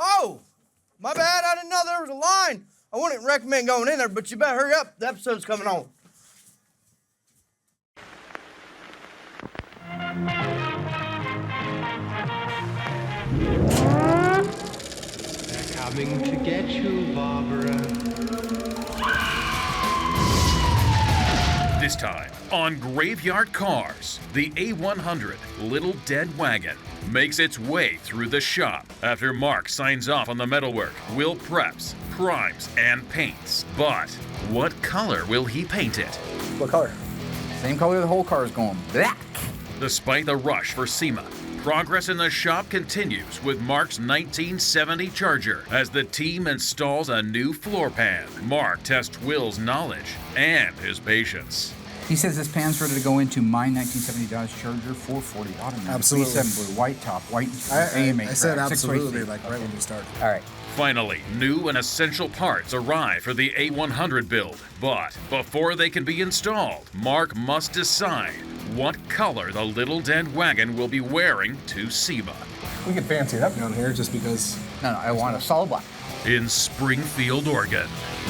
Oh, my bad. I didn't know there was a line. I wouldn't recommend going in there, but you better hurry up. The episode's coming on. They're coming to get you, Barbara. This time on Graveyard Carz, the A-100 Little Dead Wagon makes its way through the shop after Mark signs off on the metalwork. Will preps, primes, and paints. But what color will he paint it? What color? Same color the whole car is going, black. Despite the rush for SEMA, progress in the shop continues with Mark's 1970 Charger as the team installs a new floor pan. Mark tests Will's knowledge and his patience. He says this pan's ready to go into my 1970 Dodge Charger 440 automatic. Absolutely. 27 blue, white top, white I said track, absolutely, 6 like right when we started. All right. Finally, new and essential parts arrive for the A-100 build. But before they can be installed, Mark must decide what color the Little Dead Wagon will be wearing to SEMA. We could fancy it up down here just because. No, I want a solid black. In Springfield, Oregon,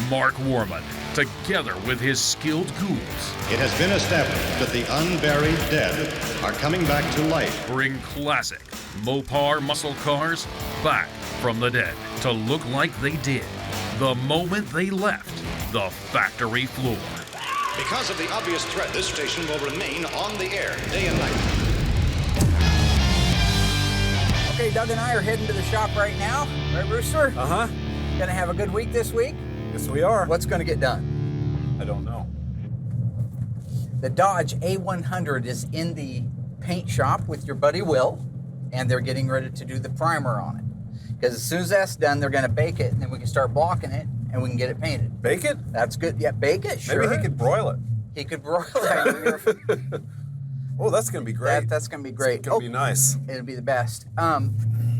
Mark Warman, together with his skilled ghouls, It has been established that the unburied dead are coming back to life. bring classic Mopar muscle cars back from the dead to look like they did the moment they left the factory floor. Because of the obvious threat, this station will remain on the air day and night. Okay, Doug and I are heading to the shop right now. Right, Rooster? Uh-huh. Gonna have a good week this week? Yes, we are. What's gonna get done? I don't know. The Dodge A-100 is in the paint shop with your buddy Will, and they're getting ready to do the primer on it. Because as soon as that's done, they're gonna bake it, and then we can start blocking it, and we can get it painted. Bake it? That's good. Yeah, bake it, sure. Maybe he could broil it. He could broil it. Oh, that's going to be great. That's gonna be great. It's going to be nice. It'll be the best.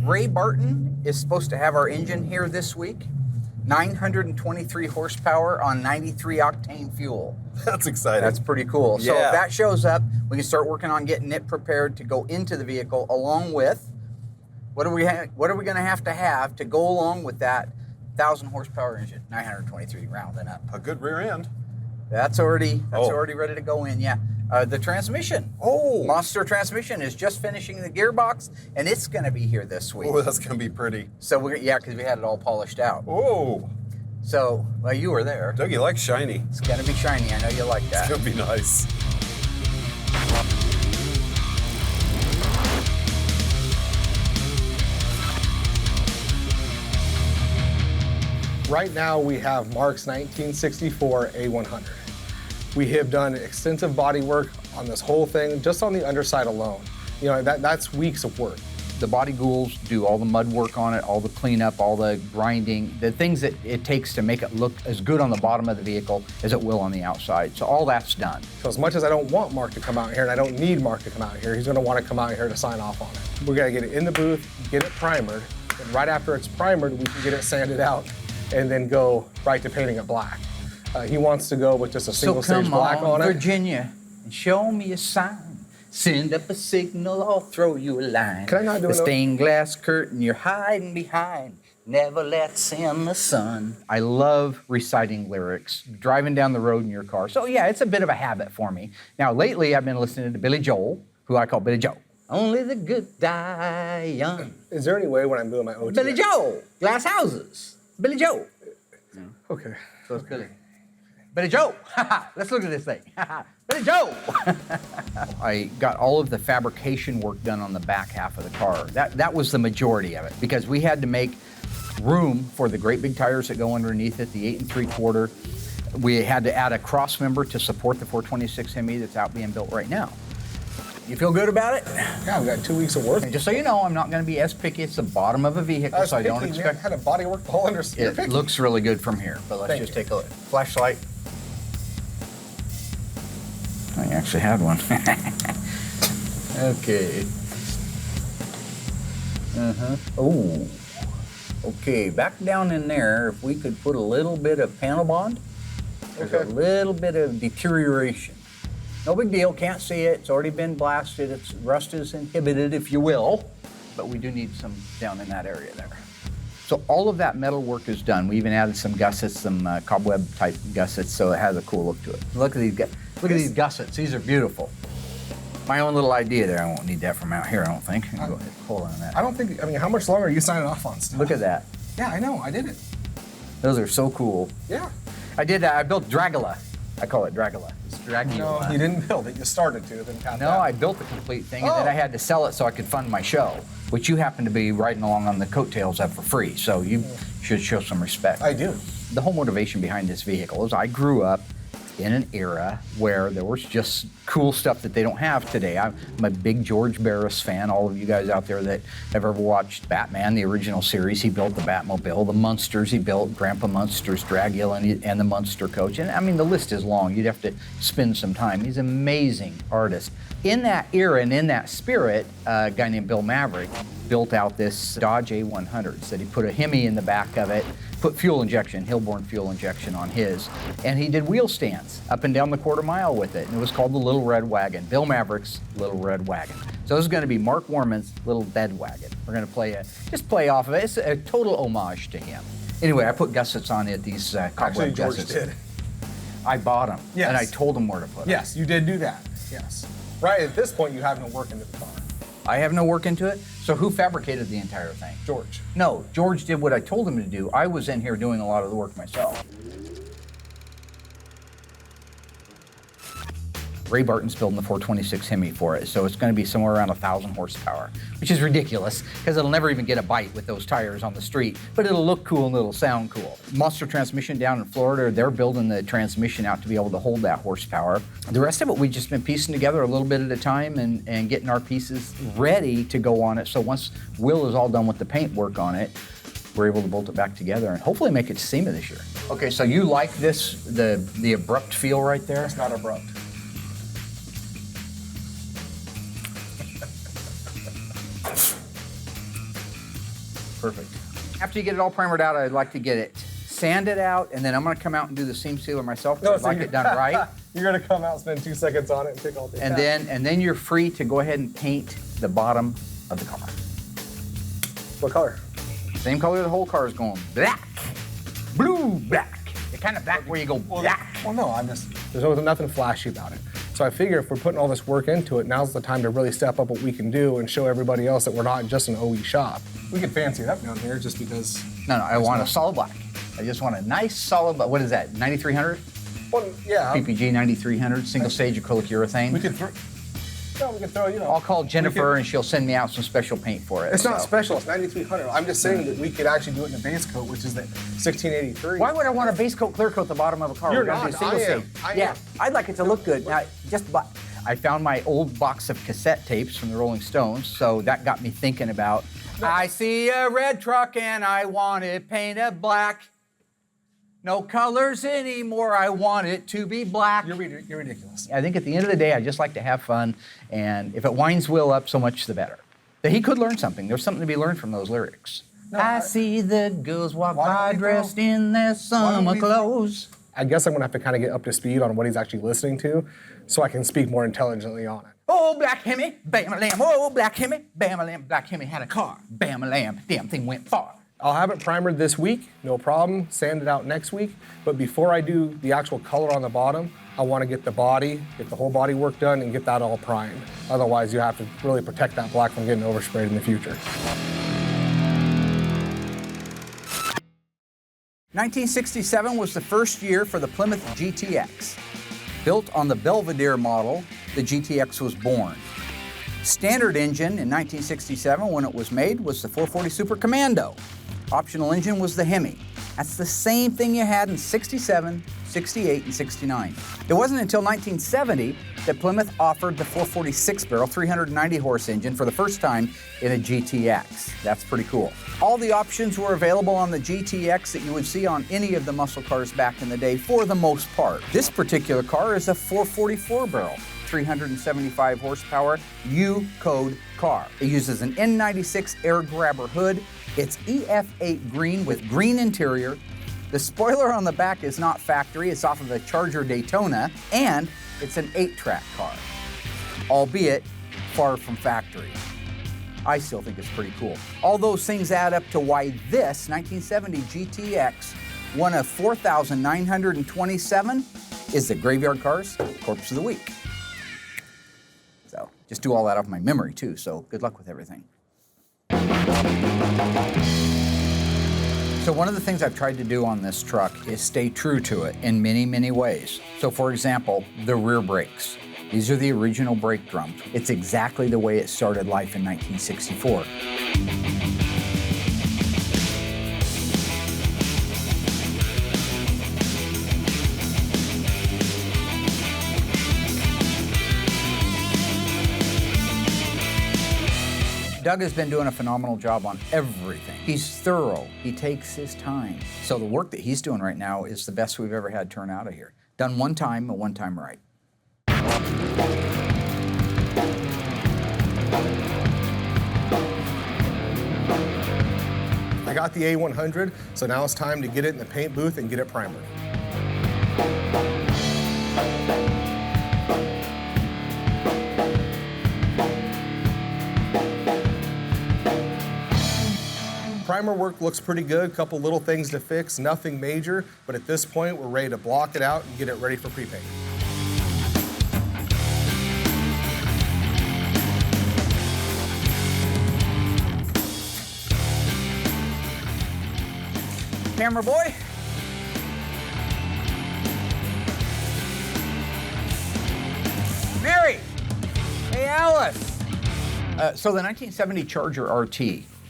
Ray Barton is supposed to have our engine here this week. 923 horsepower on 93 octane fuel. That's exciting. That's pretty cool. So Yeah. if that shows up, we can start working on getting it prepared to go into the vehicle, along with what are we going to have to go along with that 1,000 horsepower engine, 923 rounding up. a good rear end. That's already Oh. ready to go in. Yeah. The transmission. Oh. Monster transmission is just finishing the gearbox, and it's going to be here this week. Oh, that's going to be pretty. So because we had it all polished out. Oh, So well, you were there. Doug, you like shiny. It's going to be shiny. I know you like that. It's going to be nice. Right now we have Mark's 1964 A100. We have done extensive body work on this whole thing, just on the underside alone. You know, that's weeks of work. The body ghouls do all the mud work on it, all the cleanup, all the grinding, the things that it takes to make it look as good on the bottom of the vehicle as it will on the outside. So all that's done. So as much as I don't want Mark to come out here, and I don't need Mark to come out here, he's gonna wanna come out here to sign off on it. We're gonna get it in the booth, get it primered, and right after it's primered, we can get it sanded out and then go right to painting it black. He wants to go with just a single stage black on it. Virginia, and show me a sign. Send up a signal, I'll throw you a line. Can I not do the it? stained glass curtain you're hiding behind never lets in the sun. I love reciting lyrics, driving down the road in your car. So yeah, it's a bit of a habit for me. Now lately I've been listening to Billy Joel, who I call Billy Joe. Only the good die young. Is there any way when I'm doing my OT? Billy Joe, glass houses. Billy Joe. Okay. So it's Billy. Billy Joe. Let's look at this thing. Billy Joe. I got all of the fabrication work done on the back half of the car. That was the majority of it because we had to make room for the great big tires that go underneath it, the 8 3/4. We had to add a cross member to support the 426 Hemi that's out being built right now. You feel good about it? Yeah, we've got 2 weeks of work. And just so you know, I'm not going to be as picky. It's the bottom of a vehicle, so I don't expect. Had a body work the whole under. It looks really good from here, but let's just take a look. Flashlight. Oh, you actually had one. Okay. Oh. Okay, back down in there, if we could put a little bit of panel bond, there's a little bit of deterioration. No big deal, can't see it, it's already been blasted, rust is inhibited, if you will, but we do need some down in that area there. So all of that metal work is done. We even added some gussets, some cobweb type gussets, so it has a cool look to it. Look at these, look at these gussets. These are beautiful. My own little idea there. I won't need that from out here, I don't think. Go ahead, hold on to that. I don't think, I mean, how much longer are you signing off on stuff? Look at that. Yeah, I know, I did it. Those are so cool. Yeah. I built Dragula. I call it Dragula. It's Dragula. No, you didn't build it, you started to, then tapped No, out. I built the complete thing, and then I had to sell it so I could fund my show, which you happen to be riding along on the coattails of for free, so you should show some respect. I do. The whole motivation behind this vehicle is I grew up in an era where there was just cool stuff that they don't have today. I'm a big George Barris fan. All of you guys out there that have ever watched Batman, the original series, he built the Batmobile. The Munsters, he built Grandpa Munster's Dragula and the Munster coach. And I mean, the list is long. You'd have to spend some time. He's an amazing artist. In that era and in that spirit, a guy named Bill Maverick built out this Dodge A-100. So he put a Hemi in the back of it, put fuel injection, Hillborn fuel injection on his, and he did wheel stands up and down the quarter mile with it, and it was called the Little Red Wagon, Bill Maverick's Little Red Wagon. So this is going to be Mark Warman's Little Dead Wagon. We're going to just play off of it. It's a total homage to him. Anyway, I put gussets on it, these cobweb George gussets. did. I bought them, Yes. and I told him where to put them. Yes, you did do that, yes. Right at this point, you have no work into the car. I have no work into it, so who fabricated the entire thing? George. No, George did what I told him to do. I was in here doing a lot of the work myself. Ray Barton's building the 426 Hemi for it, so it's going to be somewhere around 1,000 horsepower, which is ridiculous because it'll never even get a bite with those tires on the street, but it'll look cool and it'll sound cool. Monster Transmission down in Florida, they're building the transmission out to be able to hold that horsepower. The rest of it, we've just been piecing together a little bit at a time and getting our pieces ready to go on it, so once Will is all done with the paint work on it, we're able to bolt it back together and hopefully make it to SEMA this year. Okay, so you like this, the abrupt feel right there? It's not abrupt. Perfect. After you get it all primered out, I'd like to get it sanded out, and then I'm gonna come out and do the seam sealer myself. No, I'd so like it done right. You're gonna come out, spend 2 seconds on it, and pick all the And then you're free to go ahead and paint the bottom of the car. What color? Same color the whole car is going. Black, blue, black. The kind of black where you go black. Well, no, there's nothing flashy about it. So I figure if we're putting all this work into it, now's the time to really step up what we can do and show everybody else that we're not just an OE shop. We can fancy it up down here just because. No, I want a solid black. I just want a nice solid black. What is that, 9300? Well, yeah. PPG 9300, single stage acrylic urethane. We could throw, I'll call Jennifer and she'll send me out some special paint for it. It's not special, it's 9300. I'm just saying that we could actually do it in the base coat, which is the 1683. Why would I want a base coat, clear coat the bottom of a car? You're We're gonna do not, single I am. stage. I Yeah, am. I'd like it to look good. Now, I found my old box of cassette tapes from the Rolling Stones, so that got me thinking about, I see a red truck and I want it painted black. No colors anymore, I want it to be black. You're ridiculous. I think at the end of the day, I just like to have fun, and if it winds Will up, so much the better. But he could learn something. There's something to be learned from those lyrics. No, I see the girls walk Why don't by we dressed throw- in their Why don't summer we- clothes. I guess I'm gonna have to kind of get up to speed on what he's actually listening to so I can speak more intelligently on it. Oh, black Hemi, bam-a-lam. Oh, black Hemi, bam-a-lam. Black Hemi had a car, bam-a-lam. Damn thing went far. I'll have it primered this week, no problem, sand it out next week, but before I do the actual color on the bottom, I want to get the whole body work done and get that all primed. Otherwise, you have to really protect that black from getting oversprayed in the future. 1967 was the first year for the Plymouth GTX. Built on the Belvedere model, the GTX was born. Standard engine in 1967 when it was made was the 440 Super Commando. Optional engine was the Hemi. That's the same thing you had in 67, 68, and 69. It wasn't until 1970 that Plymouth offered the 446 barrel 390 horse engine for the first time in a GTX. That's pretty cool. All the options were available on the GTX that you would see on any of the muscle cars back in the day for the most part. This particular car is a 444 barrel 375 horsepower U-code car. It uses an N96 air grabber hood. It's EF8 green with green interior. The spoiler on the back is not factory. It's off of a Charger Daytona, and it's an 8-track car, albeit far from factory. I still think it's pretty cool. All those things add up to why this 1970 GTX, one of 4,927, is the Graveyard Carz Corpse of the Week. So just do all that off my memory too, so good luck with everything. So one of the things I've tried to do on this truck is stay true to it in many, many ways. So for example, the rear brakes. These are the original brake drums. It's exactly the way it started life in 1964. Doug has been doing a phenomenal job on everything. He's thorough, he takes his time. So the work that he's doing right now is the best we've ever had turn out of here. Done one time, and one time right. I got the A-100, so now it's time to get it in the paint booth and get it primered. Primer work looks pretty good, couple little things to fix, nothing major, but at this point we're ready to block it out and get it ready for pre-paint. Camera boy. Mary. Hey, Alice. So the 1970 Charger RT,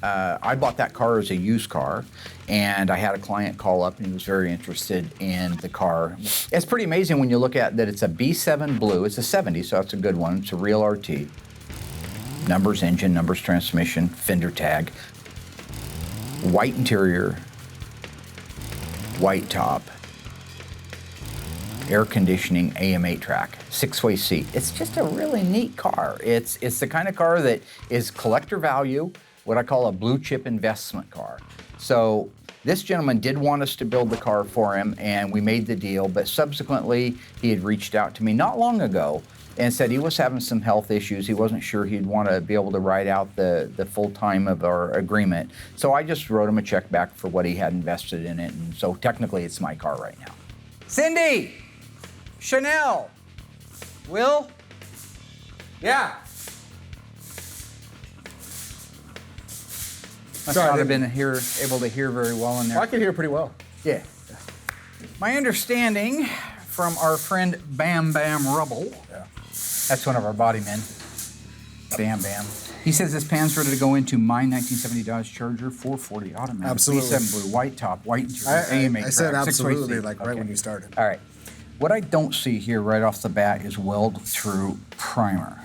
I bought that car as a used car, and I had a client call up and he was very interested in the car. It's pretty amazing when you look at that it's a B7 blue. It's a 70, so that's a good one. It's a real RT. Numbers engine, numbers transmission, fender tag, white interior, white top, air conditioning, AM 8-track, 6-way seat. It's just a really neat car. It's the kind of car that is collector value, what I call a blue chip investment car. So this gentleman did want us to build the car for him, and we made the deal, but subsequently he had reached out to me not long ago and said he was having some health issues. He wasn't sure he'd want to be able to ride out the full time of our agreement. So I just wrote him a check back for what he had invested in it, and so technically it's my car right now. Cindy! Chanel! Will? Yeah. Must not have been able to hear very well in there. I can hear pretty well. Yeah. My understanding from our friend Bam Bam Rubble, that's one of our body men, Bam Bam. He says this pan's ready to go into my 1970 Dodge Charger 440 automatic. Absolutely. B7 blue, white top, white interior, AMA. I said track, 6-way absolutely, seat. like right when you started. All right. What I don't see here right off the bat is weld-through primer.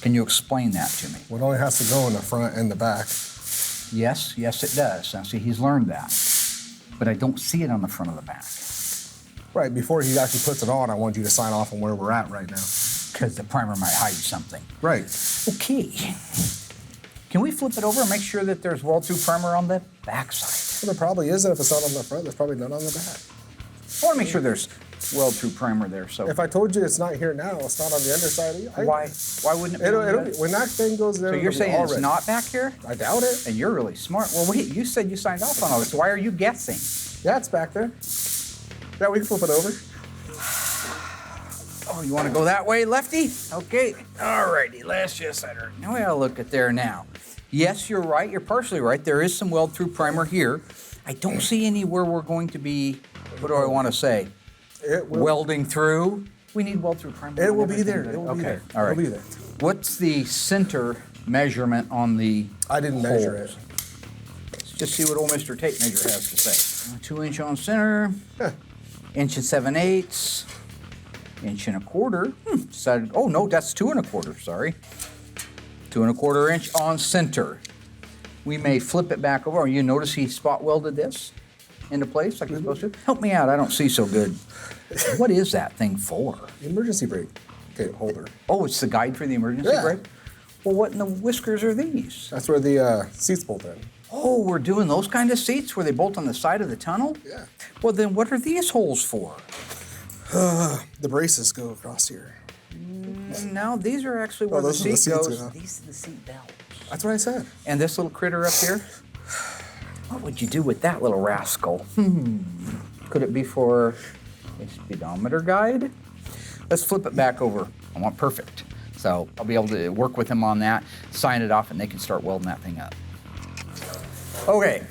Can you explain that to me? Well, it only has to go in the front and the back. Yes, yes it does. Now see, he's learned that. But I don't see it on the front of the back. Right, before he actually puts it on, I want you to sign off on where we're at right now. Because the primer might hide something. Right. Okay. Can we flip it over and make sure that there's weld-through primer on the back side? Well, there probably isn't. If it's not on the front, there's probably none on the back. I want to make sure there's weld-through primer there. So If I told you it's not here now, it's not on the underside. why wouldn't it be? It'll be, when that thing goes there, So you're it'll be saying all it's ready. not back here? I doubt it. And you're really smart. Well, wait, you said you signed off on all this. Why are you guessing? Yeah, it's back there. Yeah, we can flip it over. Oh, you want to go that way, lefty? Okay. All righty. Let's just now we gotta look at there now. Yes, you're right. You're partially right. There is some weld-through primer here. I don't see anywhere we're going to be. What do I want to say? It will. Welding through. We need weld-through primer. It on will be everything. there. It will okay. be there. All right. It'll be there. What's the center measurement on the I didn't measure holes? it. Let's just see what old Mr. Tape Measure has to say. 2 inch on center, inch and 7/8, inch and a quarter. Decided, oh no, that's 2 1/4, sorry. 2 1/4 inch on center. We may flip it back over. You notice he spot welded this into place like he's supposed to? Help me out, I don't see so good. What is that thing for? Emergency brake. Okay, holder. Oh, it's the guide for the emergency Yeah. brake? Well, what in the whiskers are these? That's where the seats bolt in. Oh, we're doing those kind of seats where they bolt on the side of the tunnel? Yeah. Well, then what are these holes for? The braces go across here. No, these are actually where Oh, the those are the seat seats, goes. yeah. These are the seat belts. That's what I said. And this little critter up here? What would you do with that little rascal? Could it be for a speedometer guide? Let's flip it back over. I want perfect. So I'll be able to work with them on that, sign it off, and they can start welding that thing up. Okay.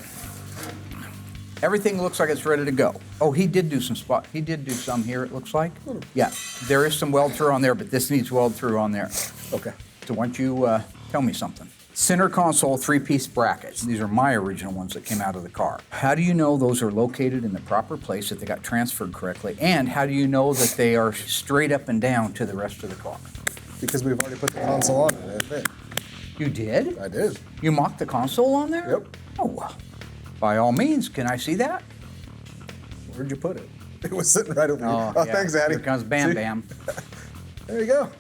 Everything looks like it's ready to go. Oh, he did do some here, it looks like. Yeah, there is some weld through on there, but this needs weld through on there. Okay. So why don't you tell me something? Center console 3-piece brackets. These are my original ones that came out of the car. How do you know those are located in the proper place, that they got transferred correctly? And how do you know that they are straight up and down to the rest of the car? Because we've already put the console on it. That's it. You did? I did. You mocked the console on there? Yep. Oh, well. By all means, can I see that? Where'd you put it? It was sitting right over here. Oh, Oh, yeah. thanks, Addy. Here comes Bam See? Bam. There you go.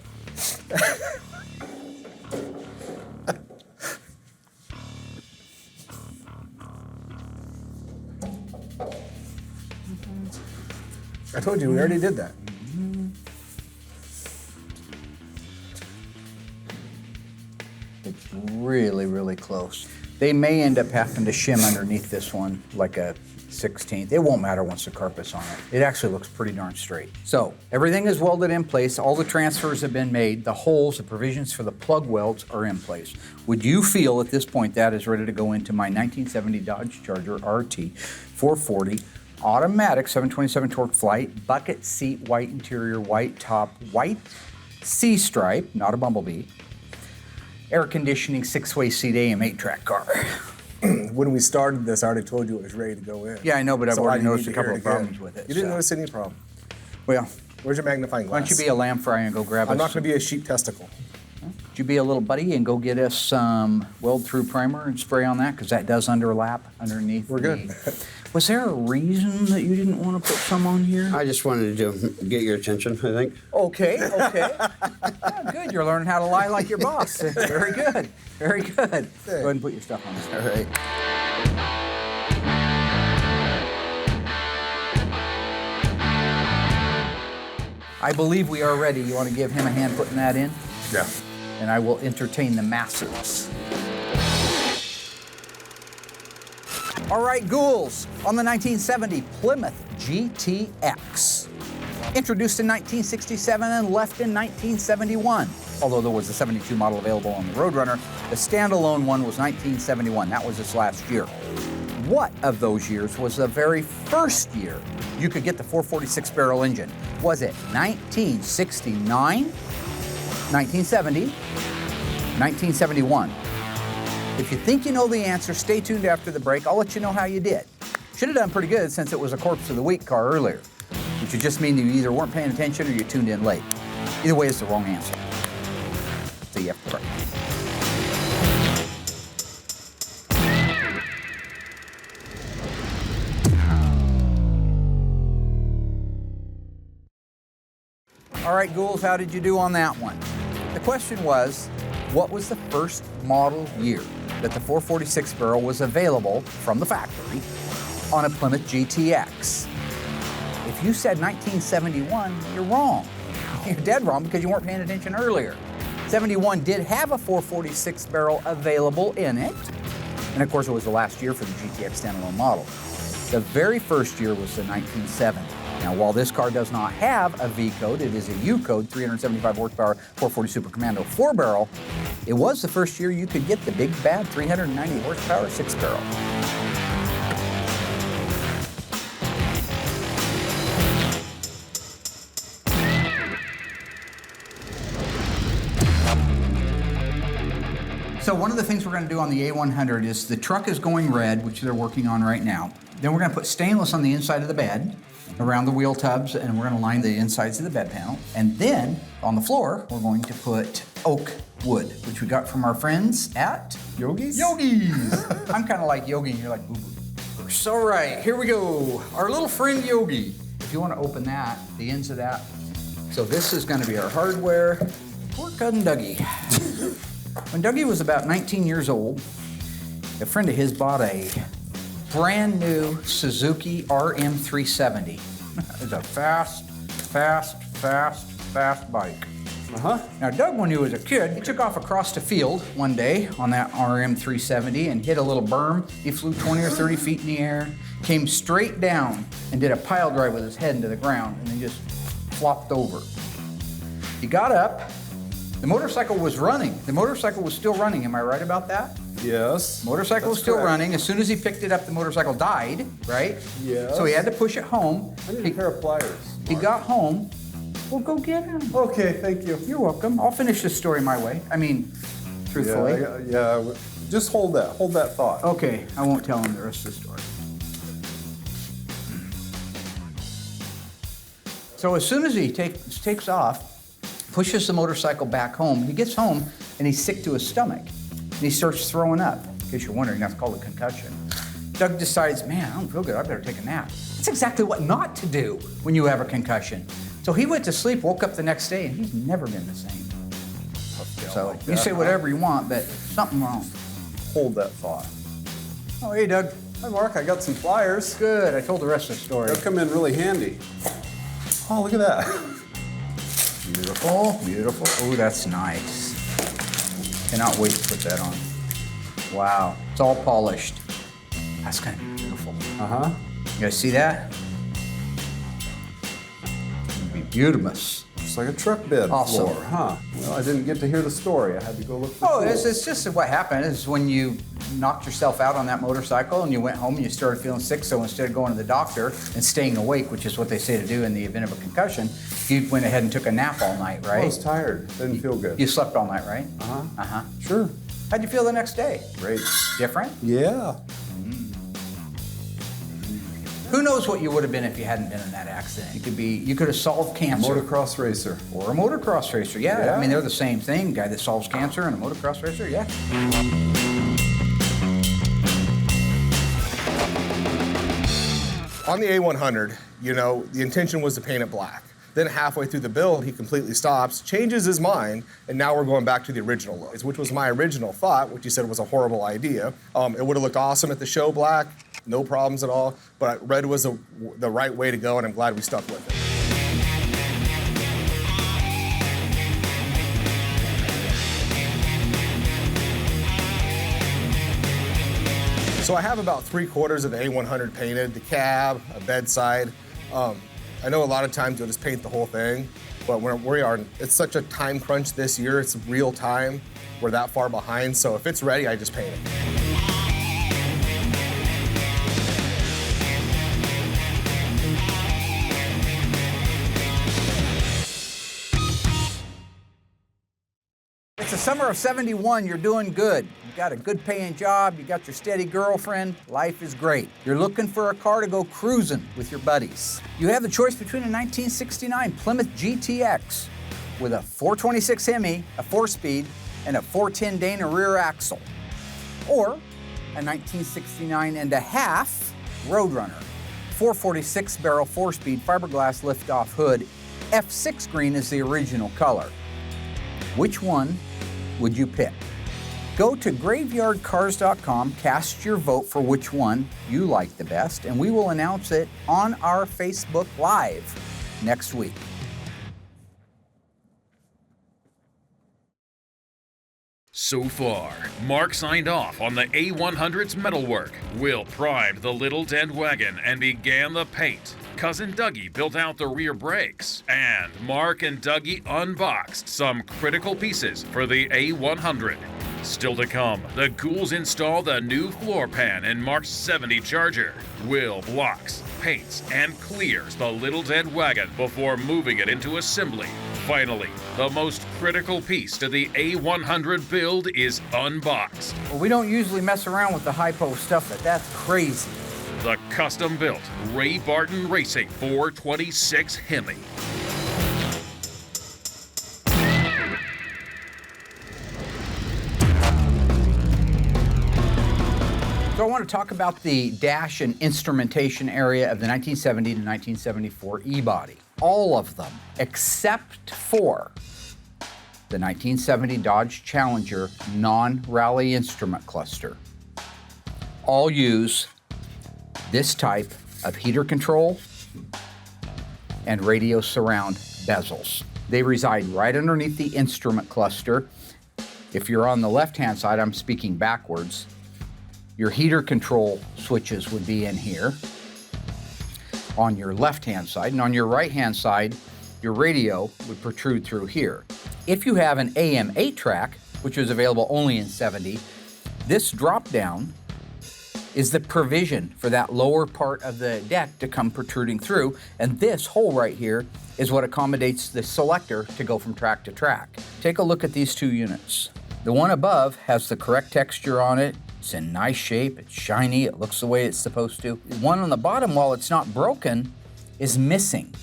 I told you, we already did that. It's really, really close. They may end up having to shim underneath this one like a 16th. It won't matter once the carpet's on it. It actually looks pretty darn straight. So everything is welded in place. All the transfers have been made. The holes, the provisions for the plug welds are in place. Would you feel at this point that is ready to go into my 1970 Dodge Charger RT 440 automatic 727 torque flight, bucket seat, white interior, white top, white C-stripe, not a Bumblebee, air conditioning, 6-way seat AM 8-track car. When we started this, I already told you it was ready to go in. Yeah, I know, but I've So already I noticed need a to hear couple it of again. problems with it. You didn't so. notice any problem. Well, Where's your magnifying why glass? don't you be a lamb fry and go grab I'm us? not going to be a sheep testicle. Would you be a little buddy and go get us some weld-through primer and spray on that? Because that does underlap underneath. We're good. Was there a reason that you didn't want to put some on here? I just wanted to get your attention, I think. Okay. Yeah, good. You're learning how to lie like your boss. Very good. Very good. Go ahead and put your stuff on this. All right. I believe we are ready. You want to give him a hand putting that in? Yeah. And I will entertain the masses. All right, ghouls, on the 1970 Plymouth GTX. Introduced in 1967 and left in 1971. Although there was a 72 model available on the Roadrunner, the standalone one was 1971. That was its last year. What of those years was the very first year you could get the 446 barrel engine? Was it 1969, 1970, 1971? If you think you know the answer, stay tuned after the break. I'll let you know how you did. Should have done pretty good since it was a Corpse of the Week car earlier, which would just mean that you either weren't paying attention or you tuned in late. Either way, it's the wrong answer. See you after the break. All right, ghouls, how did you do on that one? The question was, what was the first model year that the 446 barrel was available from the factory on a Plymouth GTX? If you said 1971, you're wrong. You're dead wrong because you weren't paying attention earlier. 71 did have a 446 barrel available in it. And of course, it was the last year for the GTX standalone model. The very first year was the 1970. Now, while this car does not have a V code, it is a U code, 375 horsepower, 440 Super Commando 4-barrel. It was the first year you could get the big bad 390 horsepower 6-barrel. So one of the things we're going to do on the A-100 is the truck is going red, which they're working on right now. Then we're going to put stainless on the inside of the bed, around the wheel tubs, and we're going to line the insides of the bed panel. And then on the floor, we're going to put oak wood, which we got from our friends at Yogi's? Yogi's. I'm kind of like Yogi, and you're like Boo Boo. So right, here we go. Our little friend Yogi. If you want to open that, the ends of that. So this is going to be our hardware. Poor cousin Dougie. When Dougie was about 19 years old, a friend of his bought a brand new Suzuki RM370. It's a fast bike. Now, Doug, when he was a kid, he took off across the field one day on that RM370 and hit a little berm. He flew 20 or 30 feet in the air, came straight down and did a pile drive with his head into the ground and then just flopped over. He got up. The motorcycle was running. The motorcycle was still running. Am I right about that? Yes. Motorcycle was that's still correct. running. As soon as he picked it up, the motorcycle died, right? Yes. So he had to push it home. I need a pair of pliers. He got home. Well, go get him. Okay, thank you. You're welcome. I'll finish this story my way. I mean, truthfully. Yeah, just hold that thought. Okay, I won't tell him the rest of the story. So as soon as he takes off, pushes the motorcycle back home, he gets home and he's sick to his stomach. And he starts throwing up. In case you're wondering, that's called a concussion. Doug decides, man, I don't feel good, I better take a nap. That's exactly what not to do when you have a concussion. So he went to sleep, woke up the next day, and he's never been the same. So you say whatever you want, but something wrong. Hold that thought. Oh, hey, Doug. Hi, Mark. I got some pliers. Good, I told the rest of the story. They'll come in really handy. Oh, look at that. Beautiful, beautiful. Oh, that's nice. Cannot wait to put that on. Wow, it's all polished. That's gonna be beautiful. Uh-huh. You guys see that? It'd be beautiful. It's like a truck bed Awesome. floor, huh? Well, I didn't get to hear the story. I had to go look for Oh, tools. it's just what happened is when you knocked yourself out on that motorcycle and you went home and you started feeling sick, so instead of going to the doctor and staying awake, which is what they say to do in the event of a concussion, you went ahead and took a nap all night, right? I was tired. Didn't feel good. You slept all night, right? Uh-huh. Uh-huh. Sure. How'd you feel the next day? Great. Different? Yeah. Who knows what you would have been if you hadn't been in that accident? You could have solved cancer. Motocross racer. Or a motocross racer, yeah. Yeah. I mean, they're the same thing. Guy that solves cancer and a motocross racer, yeah. On the A-100, you know, the intention was to paint it black. Then halfway through the build, he completely stops, changes his mind, and now we're going back to the original look, which was my original thought, which you said was a horrible idea. It would have looked awesome at the show black, no problems at all, but red was the right way to go, and I'm glad we stuck with it. So I have about 3/4 of the A-100 painted, the cab, a bedside. I know a lot of times you'll just paint the whole thing, but it's such a time crunch this year, it's real time. We're that far behind, so if it's ready, I just paint it. It's the summer of '71, you're doing good. You got a good paying job, you got your steady girlfriend, life is great. You're looking for a car to go cruising with your buddies. You have the choice between a 1969 Plymouth GTX with a 426 Hemi, a 4-speed, and a 410 Dana rear axle, or a 1969 and a half Roadrunner, 446 barrel 4-speed fiberglass lift-off hood. F6 green is the original color. Which one would you pick? Go to graveyardcarz.com, cast your vote for which one you like the best, and we will announce it on our Facebook Live next week. So far, Mark signed off on the A-100's metalwork. Will primed the Little Dead Wagon and began the paint. Cousin Dougie built out the rear brakes. And Mark and Dougie unboxed some critical pieces for the A-100. Still to come, the ghouls install the new floor pan in Mark's 70 Charger. Will blocks, paints, and clears the Little Dead Wagon before moving it into assembly. Finally, the most critical piece to the A-100 build is unboxed. Well, we don't usually mess around with the hypo stuff, but that's crazy. The custom-built Ray Barton Racing 426 Hemi. So I want to talk about the dash and instrumentation area of the 1970 to 1974 E-body. All of them, except for the 1970 Dodge Challenger non-rally instrument cluster, all use this type of heater control and radio surround bezels. They reside right underneath the instrument cluster. If you're on the left-hand side, I'm speaking backwards, your heater control switches would be in here on your left-hand side, and on your right-hand side, your radio would protrude through here. If you have an AM 8-track, which is available only in 70, this drop-down is the provision for that lower part of the deck to come protruding through, and this hole right here is what accommodates the selector to go from track to track. Take a look at these two units. The one above has the correct texture on it. It's in nice shape, it's shiny, it looks the way it's supposed to. The one on the bottom, while it's not broken, is missing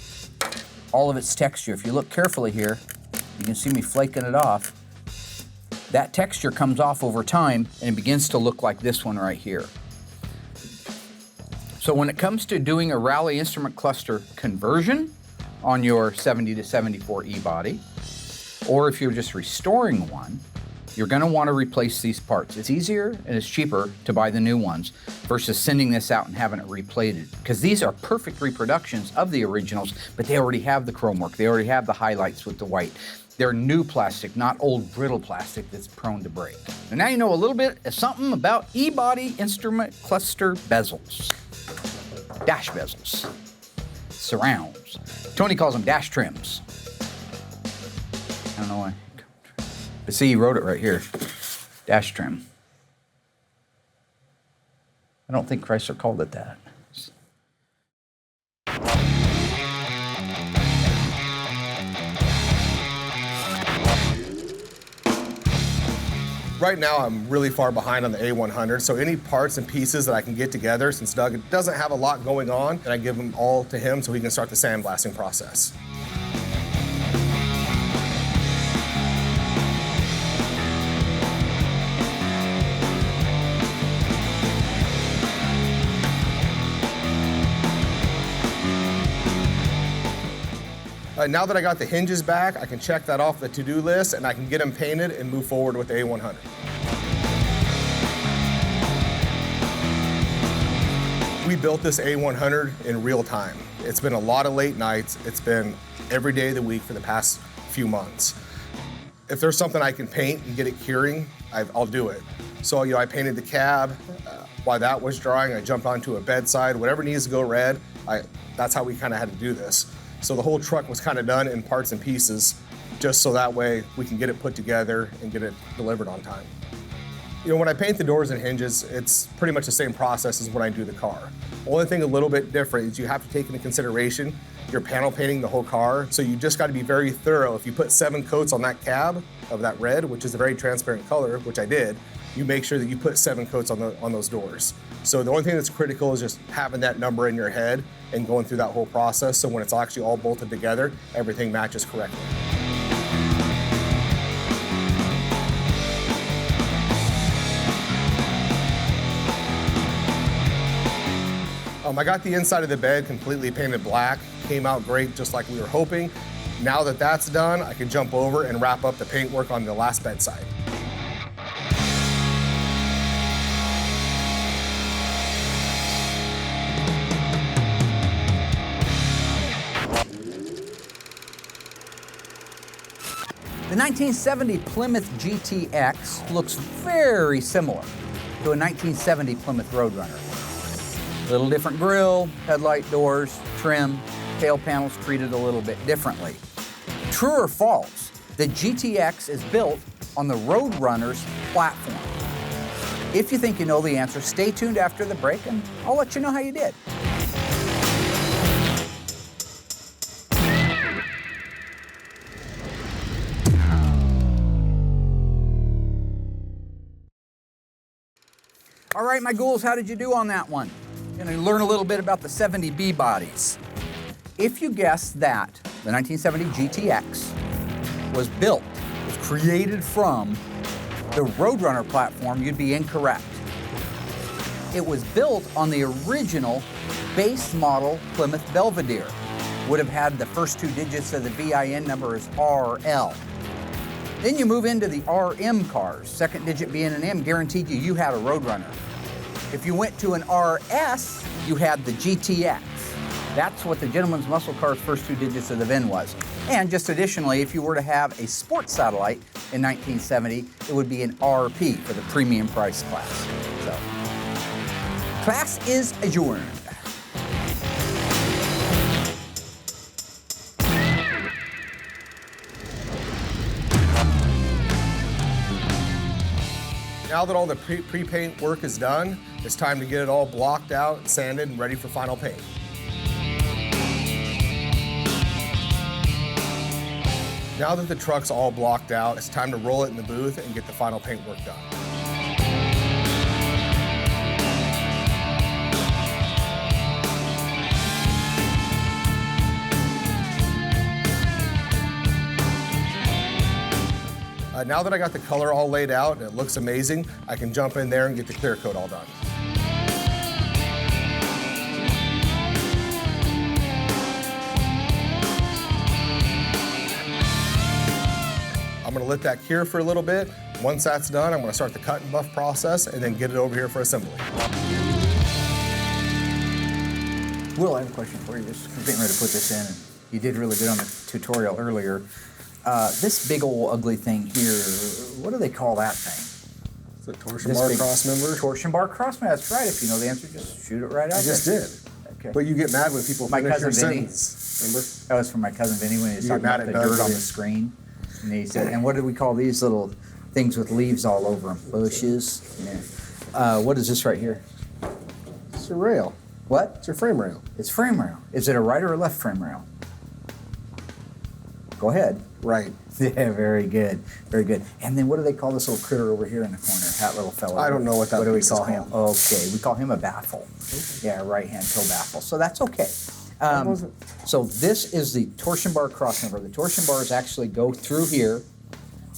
all of its texture. If you look carefully here, you can see me flaking it off. That texture comes off over time and it begins to look like this one right here. So when it comes to doing a rally instrument cluster conversion on your 70 to 74 E-body, or if you're just restoring one, you're gonna wanna replace these parts. It's easier and it's cheaper to buy the new ones versus sending this out and having it replated. Because these are perfect reproductions of the originals, but they already have the chrome work. They already have the highlights with the white. They're new plastic, not old brittle plastic that's prone to break. And now you know a little bit of something about E-body instrument cluster bezels. Dash bezels, surrounds. Tony calls them dash trims. I don't know why. But see, he wrote it right here, dash trim. I don't think Chrysler called it that. Right now, I'm really far behind on the A-100, so any parts and pieces that I can get together, since Doug doesn't have a lot going on, and I give them all to him so he can start the sandblasting process. Now that I got the hinges back, I can check that off the to-do list and I can get them painted and move forward with the A-100. We built this A-100 in real time. It's been a lot of late nights. It's been every day of the week for the past few months. If there's something I can paint and get it curing, I'll do it. So, I painted the cab. While that was drying, I jumped onto a bedside. Whatever needs to go red, that's how we kind of had to do this. So the whole truck was kind of done in parts and pieces, just so that way we can get it put together and get it delivered on time. When I paint the doors and hinges, it's pretty much the same process as when I do the car. Only thing a little bit different is you have to take into consideration you're panel painting the whole car, so you just got to be very thorough. If you put 7 coats on that cab of that red, which is a very transparent color, which I did, you make sure that you put 7 coats on those doors. So the only thing that's critical is just having that number in your head and going through that whole process, so when it's actually all bolted together, everything matches correctly. I got the inside of the bed completely painted black. Came out great, just like we were hoping. Now that that's done, I can jump over and wrap up the paintwork on the last bedside. The 1970 Plymouth GTX looks very similar to a 1970 Plymouth Roadrunner. A little different grille, headlight doors, trim, tail panels treated a little bit differently. True or false, the GTX is built on the Roadrunner's platform. If you think you know the answer, stay tuned after the break and I'll let you know how you did. All right, my ghouls, how did you do on that one? You're gonna learn a little bit about the 70B bodies. If you guess that the 1970 GTX was created from the Roadrunner platform, you'd be incorrect. It was built on the original base model Plymouth Belvedere. Would have had the first 2 digits of the VIN number as RL. Then you move into the RM cars, second digit being an M, guaranteed you had a Roadrunner. If you went to an RS, you had the GTX. That's what the Gentleman's Muscle Car's first 2 digits of the VIN was. And just additionally, if you were to have a sports satellite in 1970, it would be an RP for the premium price class. So, class is adjourned. Now that all the pre-paint work is done, it's time to get it all blocked out, sanded, and ready for final paint. Now that the truck's all blocked out, it's time to roll it in the booth and get the final paint work done. Now that I got the color all laid out and it looks amazing, I can jump in there and get the clear coat all done. I'm gonna let that cure for a little bit. Once that's done, I'm gonna start the cut and buff process and then get it over here for assembly. Will, I have a question for you. Just getting ready to put this in. And you did really good on the tutorial earlier. This big old ugly thing here, what do they call that thing? It's a torsion bar cross member. Torsion bar cross member, that's right. If you know the answer, just shoot it right out I just there. did. Okay. But you get mad when people My finish your cousin Vinny. sentence. Remember? That was from my cousin Vinny when he was You get talking about mad the at Doug, dirt on don't the you? screen. And he said, and what do we call these little things with leaves all over them? Bushes? Yeah. What is this right here? It's a rail. What? It's your frame rail. It's frame rail. Is it a right or a left frame rail? Go ahead. Right. Yeah, very good, very good. And then what do they call this little critter over here in the corner? That little fella. I don't know what that What do we piece is call him? called. Okay, we call him a baffle. Yeah, right-hand toe baffle. So that's okay. wasn't- So this is the torsion bar crossmember. The torsion bars actually go through here,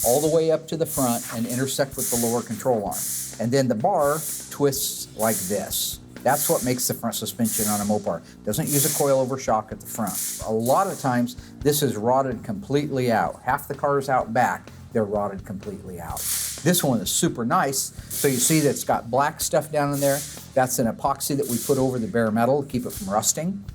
all the way up to the front and intersect with the lower control arm. And then the bar twists like this. That's what makes the front suspension on a Mopar. Doesn't use a coilover shock at the front. A lot of times, this is rotted completely out. Half the cars out back, they're rotted completely out. This one is super nice. So you see that it's got black stuff down in there. That's an epoxy that we put over the bare metal to keep it from rusting.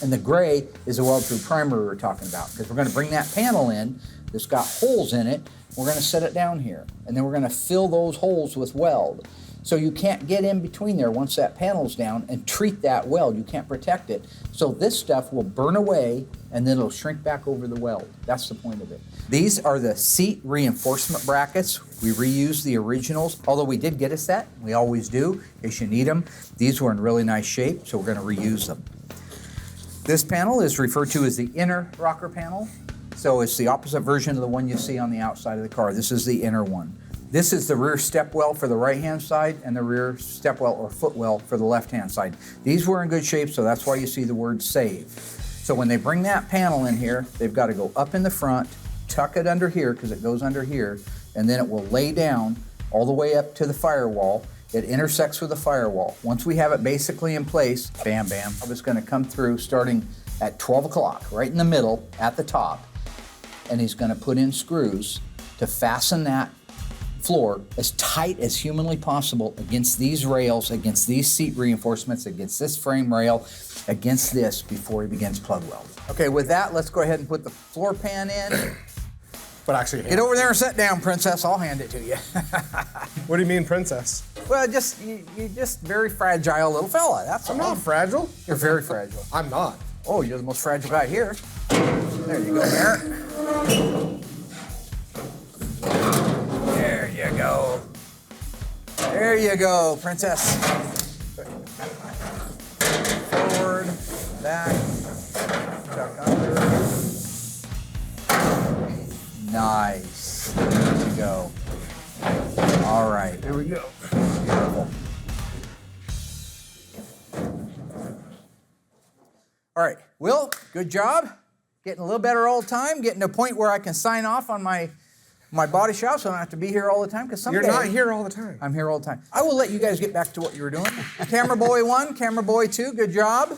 And the gray is a weld-through primer we were talking about, because we're going to bring that panel in that's got holes in it. We're going to set it down here, and then we're going to fill those holes with weld. So you can't get in between there once that panel's down and treat that weld. You can't protect it. So this stuff will burn away, and then it'll shrink back over the weld. That's the point of it. These are the seat reinforcement brackets. We reused the originals, although we did get a set. We always do, in case you need them. These were in really nice shape, so we're going to reuse them. This panel is referred to as the inner rocker panel. So it's the opposite version of the one you see on the outside of the car. This is the inner one. This is the rear step well for the right-hand side and the rear step well or footwell for the left-hand side. These were in good shape, so that's why you see the word save. So when they bring that panel in here, they've got to go up in the front, tuck it under here because it goes under here, and then it will lay down all the way up to the firewall. It intersects with the firewall. Once we have it basically in place, bam, bam, it's going to come through starting at 12 o'clock, right in the middle at the top, and he's going to put in screws to fasten that floor as tight as humanly possible against these rails, against these seat reinforcements, against this frame rail, against this before he begins plug weld. Okay, with that, let's go ahead and put the floor pan in. But actually, Get over there and sit down, princess. I'll hand it to you. what do you mean, princess? Well, you're just very fragile little fella. That's I'm all. not fragile. You're very fragile. I'm not. Oh, you're the most fragile guy here. There you go, Merritt. There you go. There you go, princess. Forward, back, tuck under. Nice. There you go. All right. There we go. Beautiful. All right, Will, good job. Getting a little better all the time, getting to a point where I can sign off on my body shop so I don't have to be here all the time, because someday... You're not here all the time. I'm here all the time. I will let you guys get back to what you were doing. Camera boy 1, camera boy 2, good job.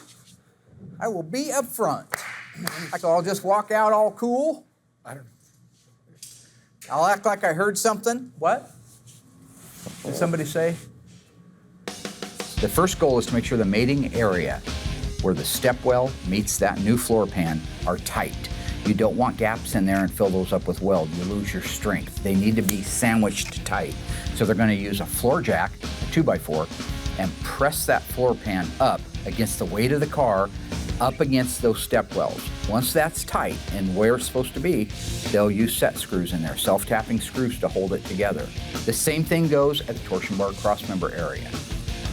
I will be up front. So I'll just walk out all cool. I don't know. I'll act like I heard something. What? Did somebody say? The first goal is to make sure the mating area where the step well meets that new floor pan are tight. You don't want gaps in there and fill those up with weld. You lose your strength. They need to be sandwiched tight. So they're going to use a floor jack, a 2x4, and press that floor pan up against the weight of the car, up against those step wells. Once that's tight and where it's supposed to be, they'll use set screws in there, self-tapping screws to hold it together. The same thing goes at the torsion bar crossmember area,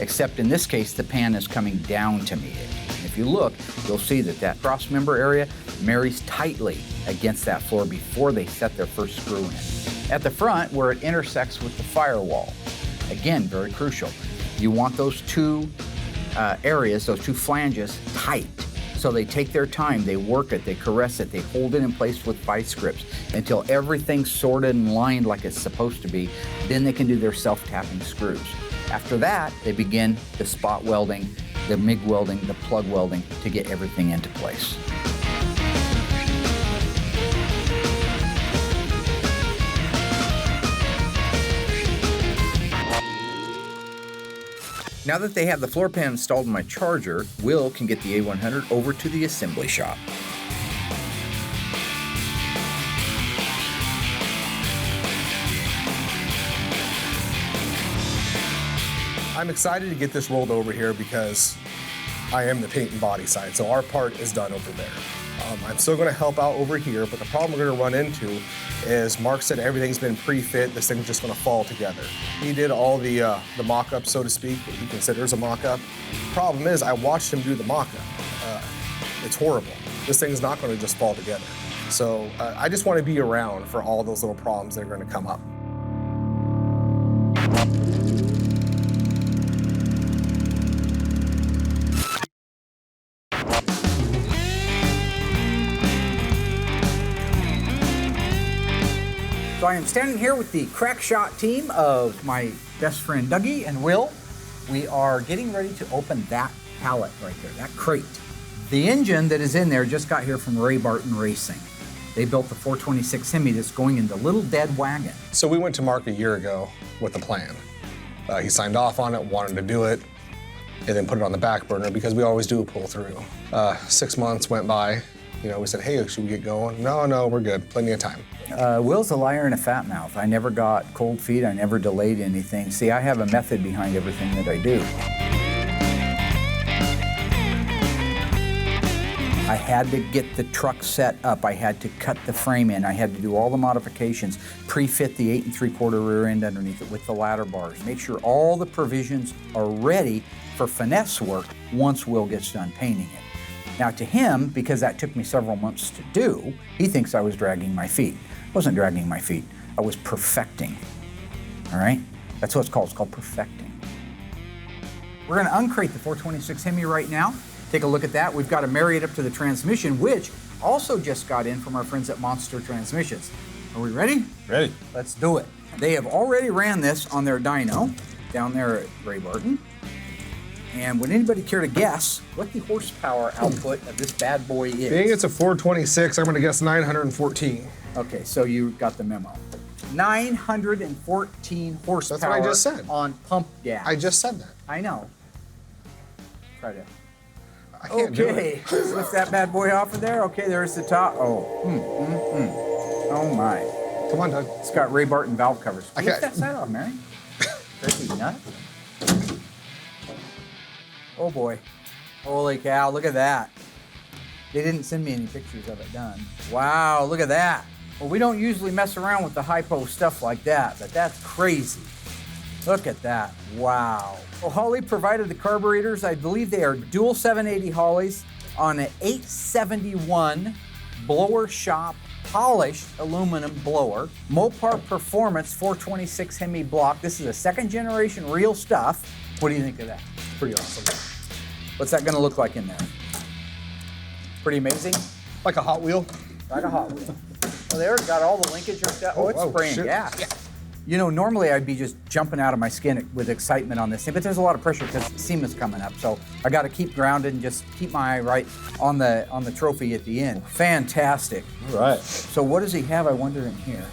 except in this case, the pan is coming down to meet it. If you look, you'll see that that crossmember area marries tightly against that floor before they set their first screw in. At the front, where it intersects with the firewall, again, very crucial. You want those two areas, those two flanges, tight. So they take their time, they work it, they caress it, they hold it in place with vice grips until everything's sorted and lined like it's supposed to be. Then they can do their self-tapping screws. After that, they begin the spot welding, the MIG welding, the plug welding to get everything into place. Now that they have the floor pan installed in my Charger, Will can get the A-100 over to the assembly shop. I'm excited to get this rolled over here because I am the paint and body side, so our part is done over there. I'm still gonna help out over here, but the problem we're gonna run into is Mark said everything's been pre-fit, this thing's just gonna fall together. He did all the mock-up, so to speak, what he considers a mock-up. Problem is, I watched him do the mock-up. It's horrible. This thing's not gonna just fall together. So I just wanna be around for all those little problems that are gonna come up. So I am standing here with the crack shot team of my best friend Dougie and Will. We are getting ready to open that pallet right there, that crate. The engine that is in there just got here from Ray Barton Racing. They built the 426 Hemi that's going into Little Dead Wagon. So we went to Mark a year ago with a plan. He signed off on it, wanted to do it, and then put it on the back burner because we always do a pull through. 6 months went by. You know, we said, hey, should we get going? No, we're good, plenty of time. Will's a liar and a fat mouth. I never got cold feet, I never delayed anything. See, I have a method behind everything that I do. I had to get the truck set up. I had to cut the frame in. I had to do all the modifications, pre-fit the 8 3/4 rear end underneath it with the ladder bars. Make sure all the provisions are ready for finesse work once Will gets done painting it. Now to him, because that took me several months to do, he thinks I was dragging my feet. I wasn't dragging my feet. I was perfecting, all right? That's what it's called perfecting. We're gonna uncrate the 426 Hemi right now. Take a look at that. We've got to marry it up to the transmission, which also just got in from our friends at Monster Transmissions. Are we ready? Ready. Let's do it. They have already ran this on their dyno down there at Ray Barton. And would anybody care to guess what the horsepower output of this bad boy is? Being it's a 426, I'm gonna guess 914. Okay, so you got the memo. 914 horsepower. That's what I just said. On pump gas. I just said that. I know. Try to. I can't do Okay, it. let's lift that bad boy off of there. Okay, there's the top. Oh, oh my. Come on, Doug. It's got Ray Barton valve covers. I Lift can't- that side off, Mary. Crazy nut. Oh boy. Holy cow, look at that. They didn't send me any pictures of it done. Wow, look at that. Well, we don't usually mess around with the hypo stuff like that, but that's crazy. Look at that, wow. Well, Holley provided the carburetors. I believe they are dual 780 Holleys on an 871 blower shop polished aluminum blower. Mopar Performance 426 Hemi block. This is a second generation real stuff. What do you think of that? Pretty awesome. What's that gonna look like in there? Pretty amazing? Like a Hot Wheel? Like a Hot Wheel. Well, they already got all the linkage hooked up. Oh, it's whoa, spraying shit. gas. Yeah. You know, normally I'd be just jumping out of my skin with excitement on this thing, but there's a lot of pressure because SEMA's coming up, so I got to keep grounded and just keep my eye right on the trophy at the end. Fantastic. All right. So what does he have, I wonder, in here?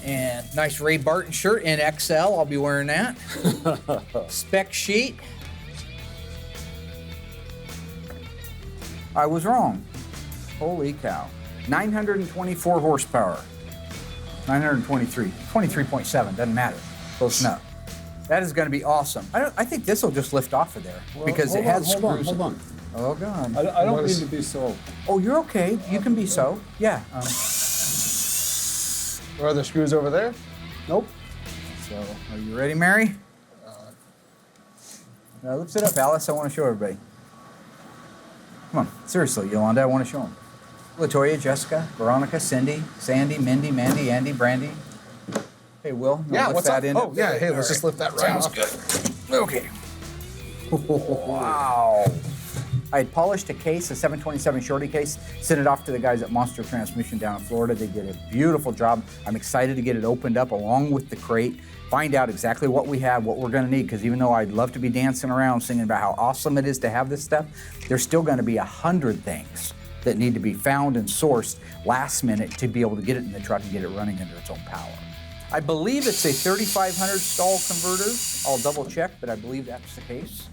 And nice Ray Barton shirt in XL. I'll be wearing that. Spec sheet. I was wrong. Holy cow. 924 horsepower. 923. 23.7, doesn't matter. Close enough. That is going to be awesome. I think this will just lift off of there because it has screws. Hold on. Oh, God. I don't mean to be so. Oh, you're okay. You can be so. Yeah. Are there screws over there? Nope. So, are you ready, Mary? Now, lift it up, Alice. I want to show everybody. Come on. Seriously, Yolanda, I want to show them. Latoya, Jessica, Veronica, Cindy, Sandy, Mindy, Mandy, Andy, Brandy. Hey, Will. Yeah, lift what's that up? in? Oh, yeah, hey, let's just lift that right off. Okay. Wow. I had polished a case, a 727 Shorty case, sent it off to the guys at Monster Transmission down in Florida. They did a beautiful job. I'm excited to get it opened up along with the crate, find out exactly what we have, what we're going to need, because even though I'd love to be dancing around singing about how awesome it is to have this stuff, there's still going to be 100 things that need to be found and sourced last minute to be able to get it in the truck and get it running under its own power. I believe it's a 3500 stall converter. I'll double check, but I believe that's the case.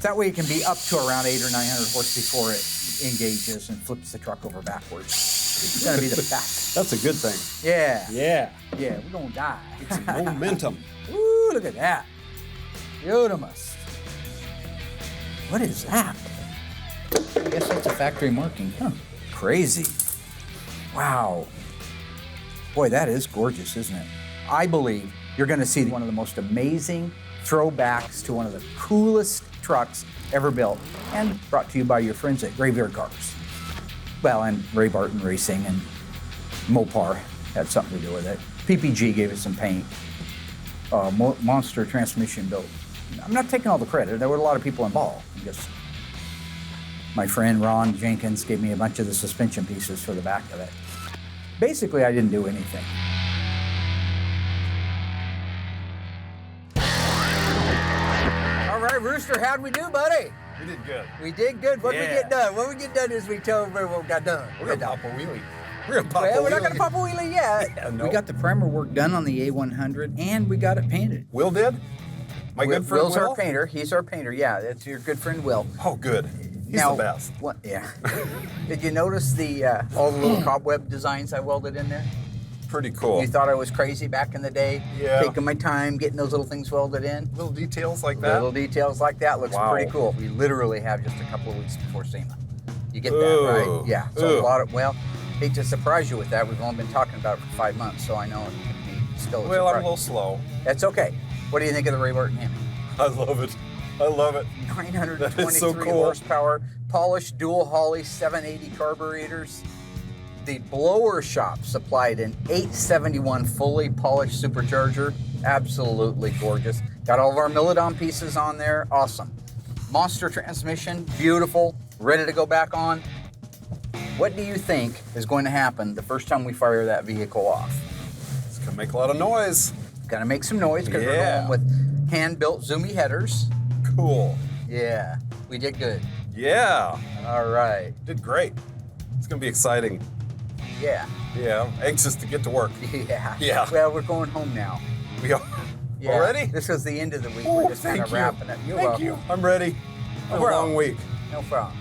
That way it can be up to around 800 or 900 horse before it engages and flips the truck over backwards. It's gonna be the best. That's a good thing. Yeah. Yeah. Yeah, we're gonna die. It's momentum. Ooh, look at that. Beautimous. What is that? I guess that's a factory marking, huh? Crazy. Wow. Boy, that is gorgeous, isn't it? I believe you're gonna see one of the most amazing throwbacks to one of the coolest trucks ever built, and brought to you by your friends at Graveyard Carz. Well, and Ray Barton Racing and Mopar had something to do with it. PPG gave us some paint. Monster Transmission built. I'm not taking all the credit. There were a lot of people involved. Just my friend Ron Jenkins gave me a bunch of the suspension pieces for the back of it. Basically, I didn't do anything. All right, Rooster, how'd we do, buddy? We did good. We did good. What did we get done? What we get done is we told everybody what we got done. We're gonna pop a wheelie. We're gonna pop Well, a we're not wheelie. gonna pop a wheelie yet. Yeah, no. We got the primer work done on the A-100, and we got it painted. Will did? My good friend Will's Will? our painter. He's our painter. Yeah, that's your good friend Will. Oh, good. He's Now, the best. What? Yeah. Did you notice the all the little cobweb designs I welded in there? Pretty cool. You thought I was crazy back in the day? Yeah. Taking my time, getting those little things welded in. Little details like that. Little details like that looks Wow. pretty cool. We literally have just a couple of weeks before SEMA. You get that, Ooh. right? Yeah. So Ooh. a lot of, well, hate to surprise you with that. We've only been talking about it for 5 months, so I know it can be still a Well, I'm a surprise. little slow. That's okay. What do you think of the Ray Barton Hemi? I love it. I love it. 923 That is so cool. horsepower, polished dual Holley 780 carburetors. The blower shop supplied an 871 fully polished supercharger. Absolutely gorgeous. Got all of our Millodon pieces on there. Awesome. Monster transmission, beautiful, ready to go back on. What do you think is going to happen the first time we fire that vehicle off? It's gonna make a lot of noise. Gonna make some noise because we're Yeah. going with hand-built Zoomy headers. Cool. Yeah, we did good. Yeah. All right. Did great. It's gonna be exciting. Yeah. Yeah. I'm anxious to get to work. Yeah. Yeah. Well, we're going home now. We are Yeah. already? This was the end of the week. Oh, we're just kind thank of you. wrapping it. You're Thank welcome. you. I'm ready. No A problem. long week. No problem.